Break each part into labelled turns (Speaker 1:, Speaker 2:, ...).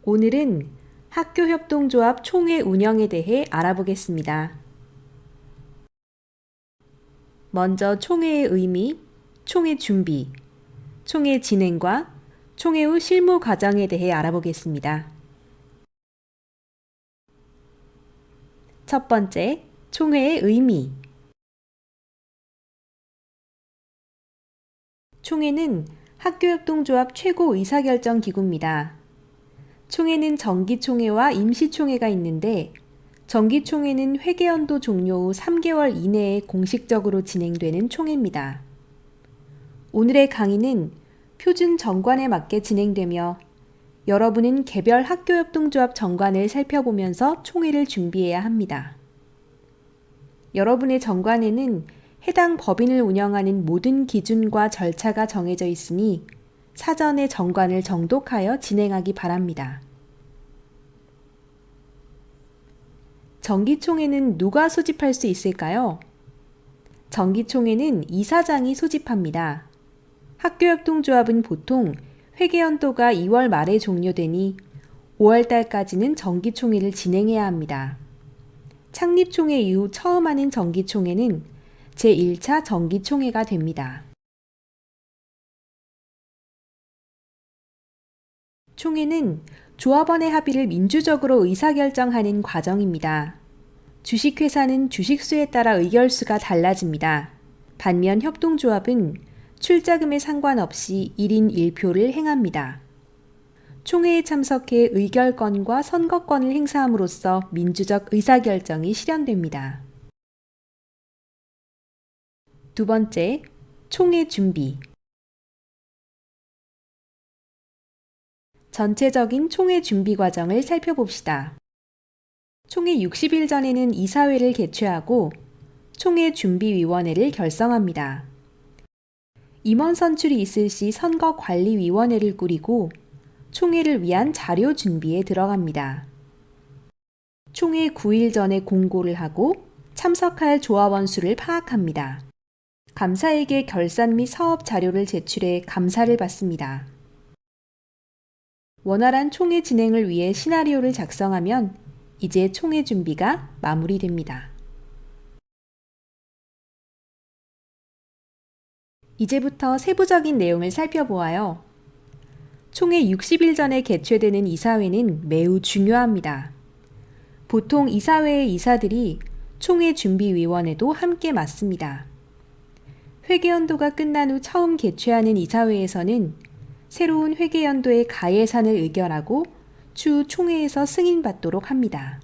Speaker 1: 오늘은 학교협동조합 총회 운영에 대해 알아보겠습니다. 먼저 총회의 의미, 총회 준비, 총회 진행과 총회 후 실무 과정에 대해 알아보겠습니다. 첫 번째, 총회의 의미. 총회는 학교협동조합 최고 의사결정 기구입니다. 총회는 정기총회와 임시총회가 있는데 정기총회는 회계연도 종료 후 3개월 이내에 공식적으로 진행되는 총회입니다. 오늘의 강의는 표준 정관에 맞게 진행되며 여러분은 개별 학교협동조합 정관을 살펴보면서 총회를 준비해야 합니다. 여러분의 정관에는 해당 법인을 운영하는 모든 기준과 절차가 정해져 있으니 사전에 정관을 정독하여 진행하기 바랍니다. 정기총회는 누가 소집할 수 있을까요? 정기총회는 이사장이 소집합니다. 학교협동조합은 보통 회계연도가 2월 말에 종료되니 5월 달까지는 정기총회를 진행해야 합니다. 창립총회 이후 처음 하는 정기총회는 제1차 정기총회가 됩니다. 총회는 조합원의 합의를 민주적으로 의사결정하는 과정입니다. 주식회사는 주식수에 따라 의결수가 달라집니다. 반면 협동조합은 출자금에 상관없이 1인 1표를 행합니다. 총회에 참석해 의결권과 선거권을 행사함으로써 민주적 의사결정이 실현됩니다. 두 번째, 총회 준비. 전체적인 총회 준비 과정을 살펴봅시다. 총회 60일 전에는 이사회를 개최하고 총회 준비위원회를 결성합니다. 임원 선출이 있을 시 선거관리위원회를 꾸리고 총회를 위한 자료 준비에 들어갑니다. 총회 9일 전에 공고를 하고 참석할 조합원 수를 파악합니다. 감사에게 결산 및 사업 자료를 제출해 감사를 받습니다. 원활한 총회 진행을 위해 시나리오를 작성하면 이제 총회 준비가 마무리됩니다. 이제부터 세부적인 내용을 살펴보아요. 총회 60일 전에 개최되는 이사회는 매우 중요합니다. 보통 이사회의 이사들이 총회 준비위원회도 함께 맡습니다. 회계연도가 끝난 후 처음 개최하는 이사회에서는 새로운 회계연도의 가예산을 의결하고 추후 총회에서 승인받도록 합니다.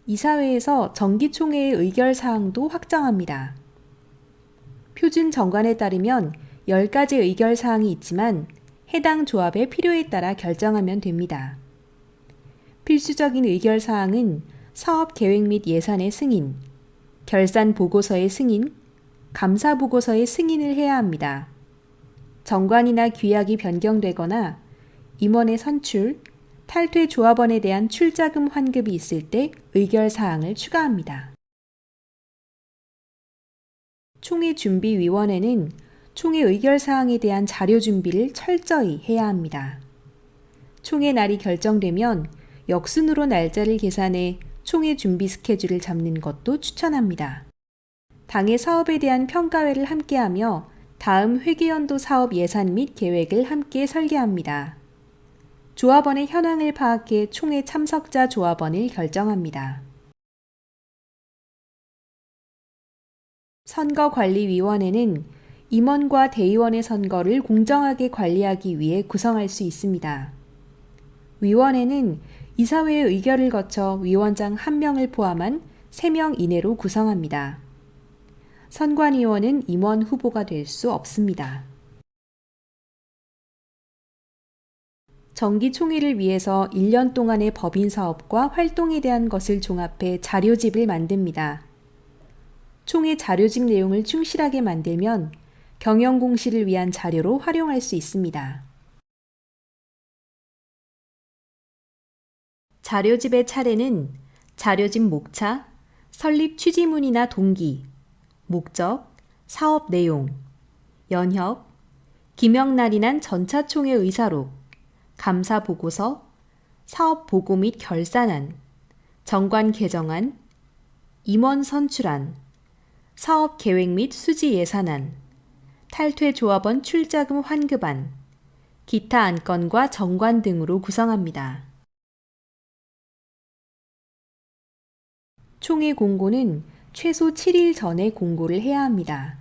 Speaker 1: 이사회에서 정기총회의 의결사항도 확정합니다. 표준 정관에 따르면 10가지 의결사항이 있지만 해당 조합의 필요에 따라 결정하면 됩니다. 필수적인 의결사항은 사업계획 및 예산의 승인, 결산 보고서의 승인, 감사 보고서의 승인을 해야 합니다. 정관이나 규약이 변경되거나 임원의 선출, 탈퇴 조합원에 대한 출자금 환급이 있을 때 의결사항을 추가합니다. 총회 준비위원회는 총회 의결사항에 대한 자료 준비를 철저히 해야 합니다. 총회 날이 결정되면 역순으로 날짜를 계산해 총회 준비 스케줄을 잡는 것도 추천합니다. 당의 사업에 대한 평가회를 함께하며 다음 회계연도 사업 예산 및 계획을 함께 설계합니다. 조합원의 현황을 파악해 총회 참석자 조합원을 결정합니다. 선거관리위원회는 임원과 대의원의 선거를 공정하게 관리하기 위해 구성할 수 있습니다. 위원회는 이사회의 의결을 거쳐 위원장 1명을 포함한 3명 이내로 구성합니다. 선관위원은 임원 후보가 될 수 없습니다. 정기총회를 위해서 1년 동안의 법인 사업과 활동에 대한 것을 종합해 자료집을 만듭니다. 총회 자료집 내용을 충실하게 만들면 경영공시를 위한 자료로 활용할 수 있습니다. 자료집의 차례는 자료집 목차, 설립 취지문이나 동기, 목적, 사업 내용, 연협, 김영날인한 전차총회 의사록, 감사보고서, 사업보고 및 결산안, 정관 개정안, 임원 선출안, 사업계획 및 수지예산안, 탈퇴조합원 출자금 환급안, 기타 안건과 정관 등으로 구성합니다. 총회 공고는 최소 7일 전에 공고를 해야 합니다.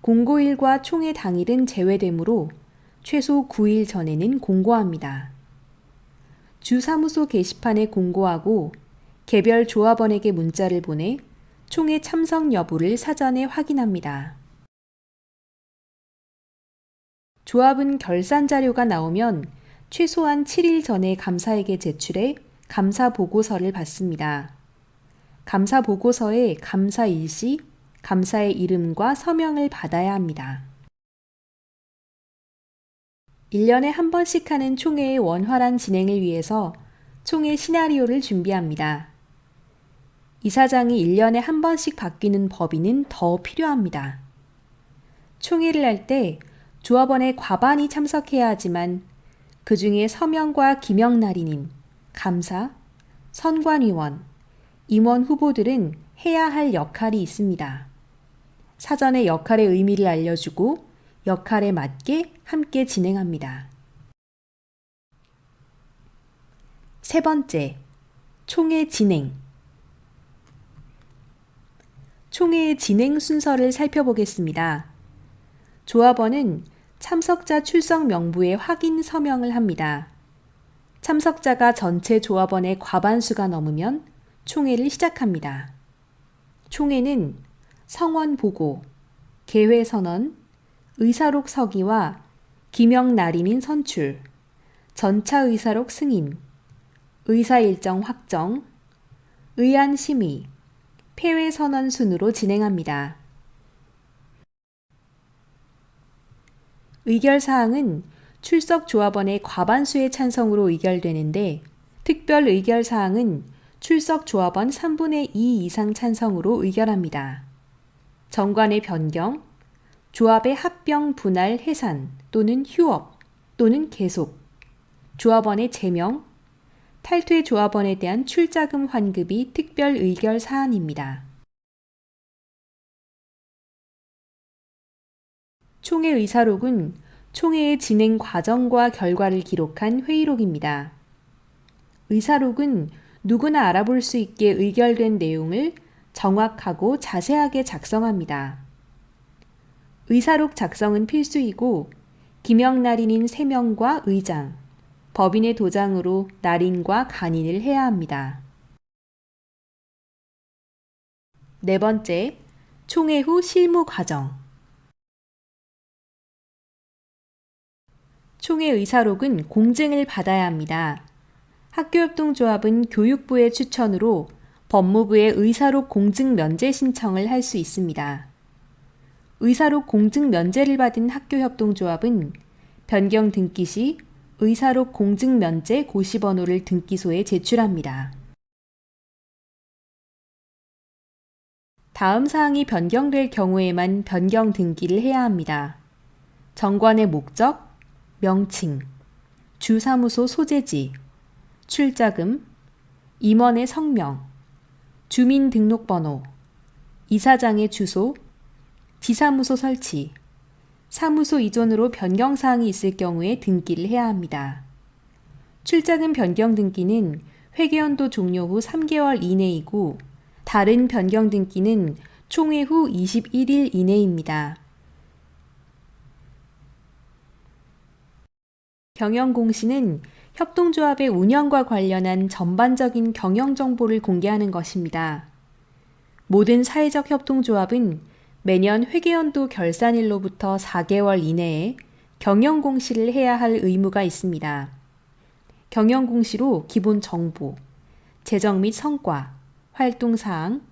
Speaker 1: 공고일과 총회 당일은 제외되므로 최소 9일 전에는 공고합니다. 주사무소 게시판에 공고하고 개별 조합원에게 문자를 보내 총회 참석 여부를 사전에 확인합니다. 조합은 결산 자료가 나오면 최소한 7일 전에 감사에게 제출해 감사 보고서를 받습니다. 감사 보고서에 감사 일시, 감사의 이름과 서명을 받아야 합니다. 1년에 한 번씩 하는 총회의 원활한 진행을 위해서 총회 시나리오를 준비합니다. 이사장이 1년에 한 번씩 바뀌는 법인은 더 필요합니다. 총회를 할 때 조합원의 과반이 참석해야 하지만 그 중에 서명과 김영날인인, 감사, 선관위원, 임원 후보들은 해야 할 역할이 있습니다. 사전에 역할의 의미를 알려주고 역할에 맞게 함께 진행합니다. 세 번째, 총회 진행. 총회의 진행 순서를 살펴보겠습니다. 조합원은 참석자 출석 명부에 확인 서명을 합니다. 참석자가 전체 조합원의 과반수가 넘으면 총회를 시작합니다. 총회는 성원 보고, 개회 선언, 의사록 서기와 김영날인인 선출, 전차 의사록 승인, 의사 일정 확정, 의안 심의, 폐회 선언 순으로 진행합니다. 의결사항은 출석 조합원의 과반수의 찬성으로 의결되는데 특별 의결사항은 출석 조합원 3분의 2 이상 찬성으로 의결합니다. 정관의 변경, 조합의 합병, 분할, 해산 또는 휴업 또는 계속, 조합원의 제명, 탈퇴 조합원에 대한 출자금 환급이 특별 의결 사안입니다. 총회 의사록은 총회의 진행 과정과 결과를 기록한 회의록입니다. 의사록은 누구나 알아볼 수 있게 의결된 내용을 정확하고 자세하게 작성합니다. 의사록 작성은 필수이고 김영날인인 3명과 의장, 법인의 도장으로 날인과 간인을 해야 합니다. 네 번째, 총회 후 실무 과정. 총회 의사록은 공증을 받아야 합니다. 학교협동조합은 교육부의 추천으로 법무부에 의사록 공증 면제 신청을 할 수 있습니다. 의사록 공증 면제를 받은 학교협동조합은 변경 등기 시 의사록 공증 면제 고시번호를 등기소에 제출합니다. 다음 사항이 변경될 경우에만 변경 등기를 해야 합니다. 정관의 목적, 명칭, 주사무소 소재지, 출자금, 임원의 성명, 주민등록번호, 이사장의 주소, 지사무소 설치, 사무소 이전으로 변경사항이 있을 경우에 등기를 해야 합니다. 출자금 변경 등기는 회계연도 종료 후 3개월 이내이고 다른 변경 등기는 총회 후 21일 이내입니다. 경영공시는 협동조합의 운영과 관련한 전반적인 경영 정보를 공개하는 것입니다. 모든 사회적 협동조합은 매년 회계연도 결산일로부터 4개월 이내에 경영공시를 해야 할 의무가 있습니다. 경영공시로 기본 정보, 재정 및 성과, 활동사항,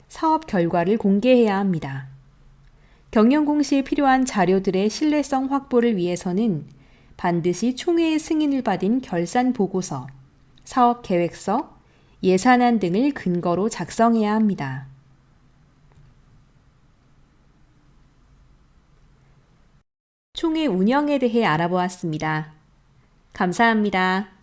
Speaker 1: 사업 결과를 공개해야 합니다. 경영공시에 필요한 자료들의 신뢰성 확보를 위해서는 반드시 총회의 승인을 받은 결산보고서, 사업계획서, 예산안 등을 근거로 작성해야 합니다. 총회 운영에 대해 알아보았습니다. 감사합니다.